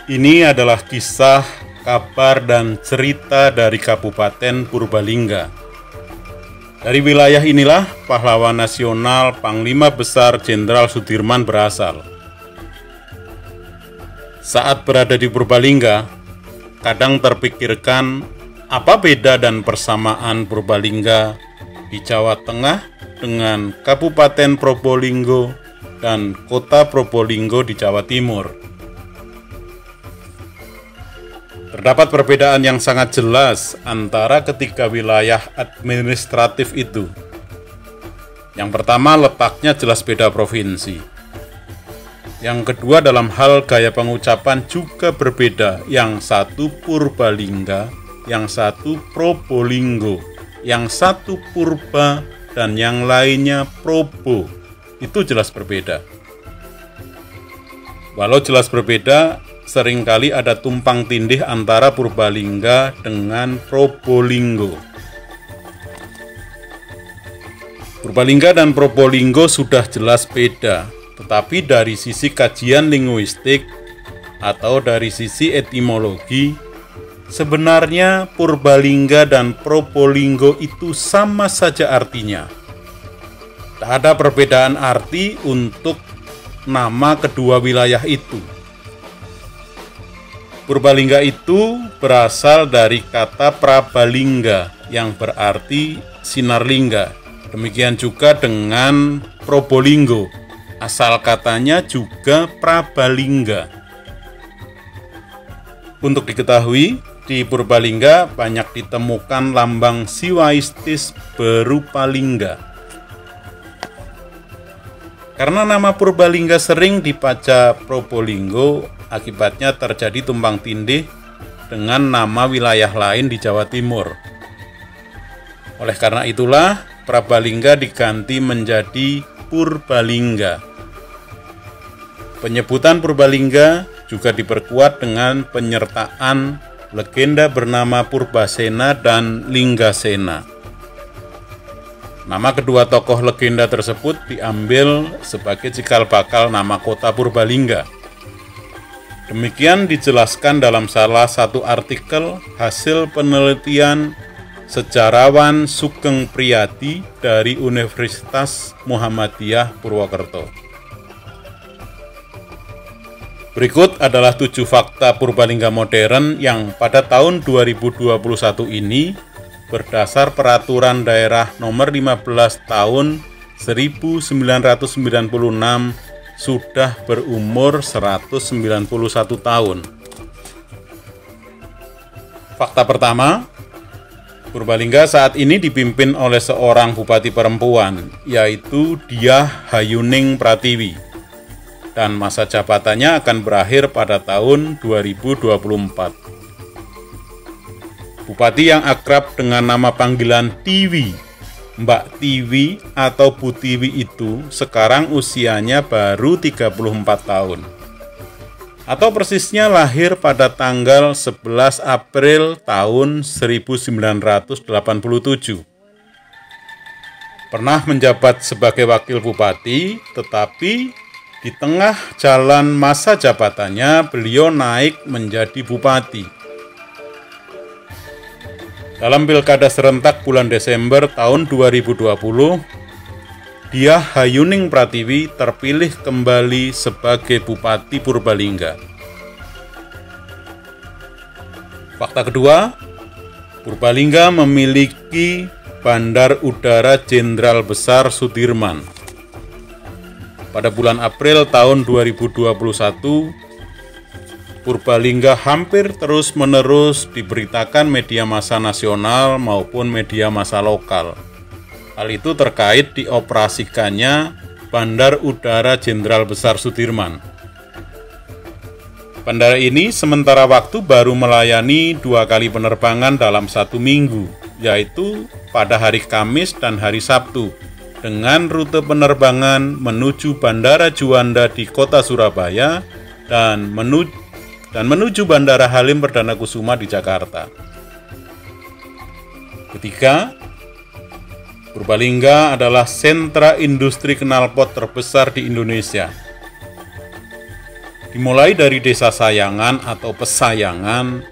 Ini adalah kisah, kabar, dan cerita dari Kabupaten Purbalingga. Dari wilayah inilah pahlawan nasional Panglima Besar Jenderal Sudirman berasal. Saat berada di Purbalingga, kadang terpikirkan apa beda dan persamaan Purbalingga di Jawa Tengah dengan Kabupaten Probolinggo dan Kota Probolinggo di Jawa Timur. Terdapat perbedaan yang sangat jelas antara ketiga wilayah administratif itu. Yang pertama, letaknya jelas beda provinsi. Yang kedua, dalam hal gaya pengucapan juga berbeda. Yang satu Purbalingga, yang satu Probolinggo, yang satu Purba, dan yang lainnya Probo. Itu jelas berbeda. Walau jelas berbeda, seringkali ada tumpang tindih antara Purbalingga dengan Probolinggo. Purbalingga dan Probolinggo sudah jelas beda, tetapi dari sisi kajian linguistik atau dari sisi etimologi, sebenarnya Purbalingga dan Probolinggo itu sama saja artinya. Tak ada perbedaan arti untuk nama kedua wilayah itu. Purbalingga itu berasal dari kata Prabalingga yang berarti sinar lingga. Demikian juga dengan Probolinggo, asal katanya juga Prabalingga. Untuk diketahui, di Purbalingga banyak ditemukan lambang siwaistis berupa lingga. Karena nama Purbalingga sering dibaca Probolinggo, akibatnya terjadi tumpang tindih dengan nama wilayah lain di Jawa Timur. Oleh karena itulah, Prabalingga diganti menjadi Purbalingga. Penyebutan Purbalingga juga diperkuat dengan penyertaan legenda bernama Purbasena dan Linggasena. Nama kedua tokoh legenda tersebut diambil sebagai cikal bakal nama kota Purbalingga. Demikian dijelaskan dalam salah satu artikel hasil penelitian sejarawan Sugeng Priyadi dari Universitas Muhammadiyah Purwokerto. Berikut adalah 7 fakta Purbalingga modern yang pada tahun 2021 ini berdasar Peraturan Daerah Nomor 15 Tahun 1996 sudah berumur 191 tahun. Fakta pertama, Purbalingga saat ini dipimpin oleh seorang bupati perempuan, yaitu Diah Hayuning Pratiwi, dan masa jabatannya akan berakhir pada tahun 2024. Bupati yang akrab dengan nama panggilan Tiwi, Mbak Tiwi atau Bu Tiwi itu sekarang usianya baru 34 tahun. Atau persisnya lahir pada tanggal 11 April tahun 1987. Pernah menjabat sebagai wakil bupati, tetapi di tengah jalan masa jabatannya beliau naik menjadi bupati. Dalam pilkada serentak bulan Desember tahun 2020, Diah Hayuning Pratiwi terpilih kembali sebagai Bupati Purbalingga. Fakta kedua, Purbalingga memiliki Bandar Udara Jenderal Besar Sudirman. Pada bulan April tahun 2021, Purbalingga hampir terus-menerus diberitakan media massa nasional maupun media massa lokal. Hal itu terkait dioperasikannya Bandar Udara Jenderal Besar Sudirman. Bandara ini sementara waktu baru melayani 2 kali penerbangan dalam 1 minggu, yaitu pada hari Kamis dan hari Sabtu, dengan rute penerbangan menuju Bandara Juanda di kota Surabaya dan menuju Bandara Halim Perdana Kusuma di Jakarta. Ketiga, Purbalingga adalah sentra industri knalpot terbesar di Indonesia. Dimulai dari desa Sayangan atau Pesayangan,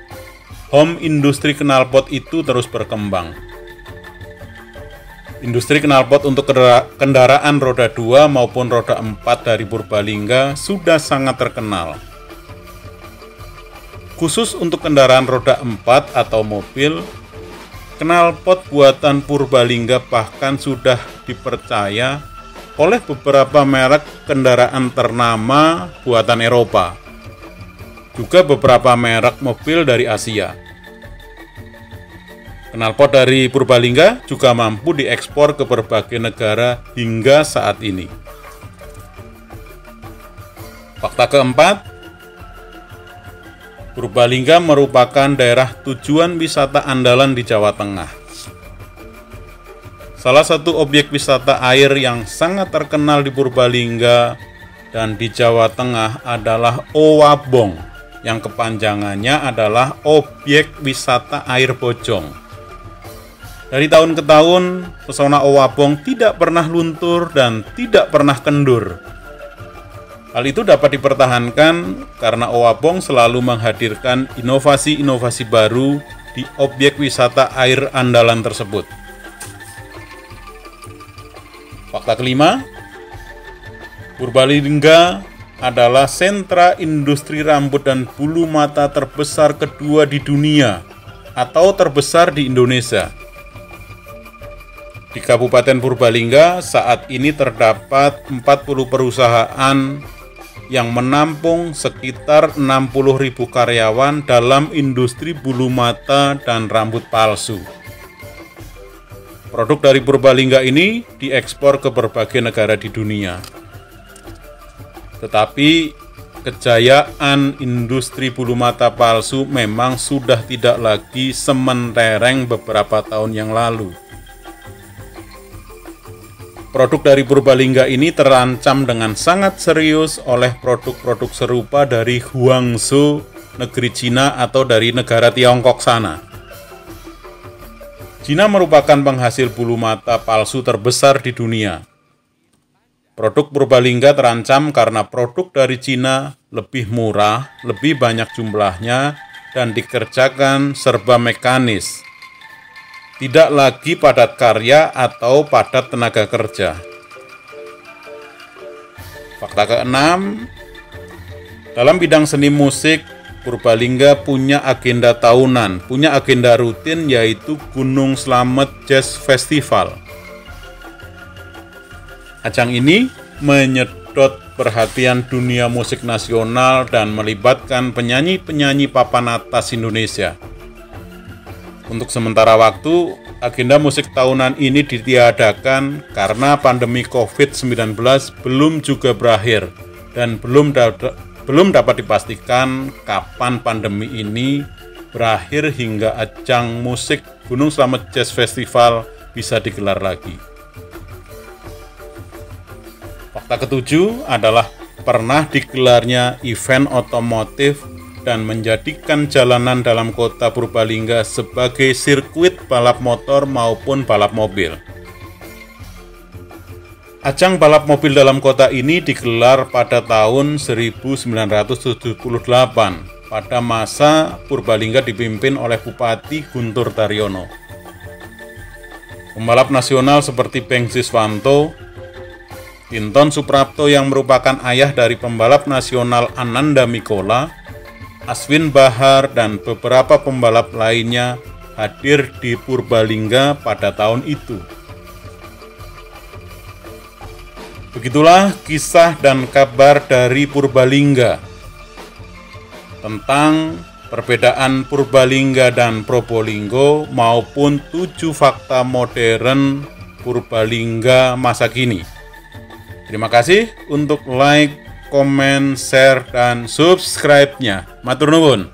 home industri knalpot itu terus berkembang. Industri knalpot untuk kendaraan roda 2 maupun roda 4 dari Purbalingga sudah sangat terkenal. Khusus untuk kendaraan roda 4 atau mobil, knalpot buatan Purbalingga bahkan sudah dipercaya oleh beberapa merek kendaraan ternama buatan Eropa, juga beberapa merek mobil dari Asia. Knalpot dari Purbalingga juga mampu diekspor ke berbagai negara hingga saat ini. Fakta keempat, Purbalingga merupakan daerah tujuan wisata andalan di Jawa Tengah. Salah satu objek wisata air yang sangat terkenal di Purbalingga dan di Jawa Tengah adalah Owabong, yang kepanjangannya adalah Objek Wisata Air Bojong. Dari tahun ke tahun, pesona Owabong tidak pernah luntur dan tidak pernah kendur. Hal itu dapat dipertahankan karena Owabong selalu menghadirkan inovasi-inovasi baru di objek wisata air andalan tersebut. Fakta kelima, Purbalingga adalah sentra industri rambut dan bulu mata terbesar kedua di dunia atau terbesar di Indonesia. Di Kabupaten Purbalingga saat ini terdapat 40 perusahaan yang menampung sekitar 60.000 karyawan dalam industri bulu mata dan rambut palsu. Produk dari Purbalingga ini diekspor ke berbagai negara di dunia. Tetapi kejayaan industri bulu mata palsu memang sudah tidak lagi sementereng beberapa tahun yang lalu. Produk dari Purbalingga ini terancam dengan sangat serius oleh produk-produk serupa dari Guangzhou, negeri Cina atau dari negara Tiongkok sana. Cina merupakan penghasil bulu mata palsu terbesar di dunia. Produk Purbalingga terancam karena produk dari Cina lebih murah, lebih banyak jumlahnya, dan dikerjakan serba mekanis. Tidak lagi padat karya atau padat tenaga kerja. Fakta keenam, dalam bidang seni musik, Purbalingga punya agenda tahunan, punya agenda rutin yaitu Gunung Slamet Jazz Festival. Ajang ini menyedot perhatian dunia musik nasional dan melibatkan penyanyi-penyanyi papan atas Indonesia. Untuk sementara waktu, agenda musik tahunan ini ditiadakan karena pandemi COVID-19 belum juga berakhir dan belum dapat dipastikan kapan pandemi ini berakhir hingga ajang musik Gunung Slamet Jazz Festival bisa digelar lagi. Fakta ketujuh adalah pernah digelarnya event otomotif dan menjadikan jalanan dalam kota Purbalingga sebagai sirkuit balap motor maupun balap mobil. Ajang balap mobil dalam kota ini digelar pada tahun 1978 pada masa Purbalingga dipimpin oleh Bupati Guntur Daryono. Pembalap nasional seperti Beng Siswanto, Tinton Suprapto yang merupakan ayah dari pembalap nasional Ananda Mikola, Aswin Bahar, dan beberapa pembalap lainnya hadir di Purbalingga pada tahun itu. Begitulah kisah dan kabar dari Purbalingga tentang perbedaan Purbalingga dan Probolinggo maupun 7 fakta modern Purbalingga masa kini. Terima kasih untuk like, komen, share, dan subscribe-nya. Matur nuwun.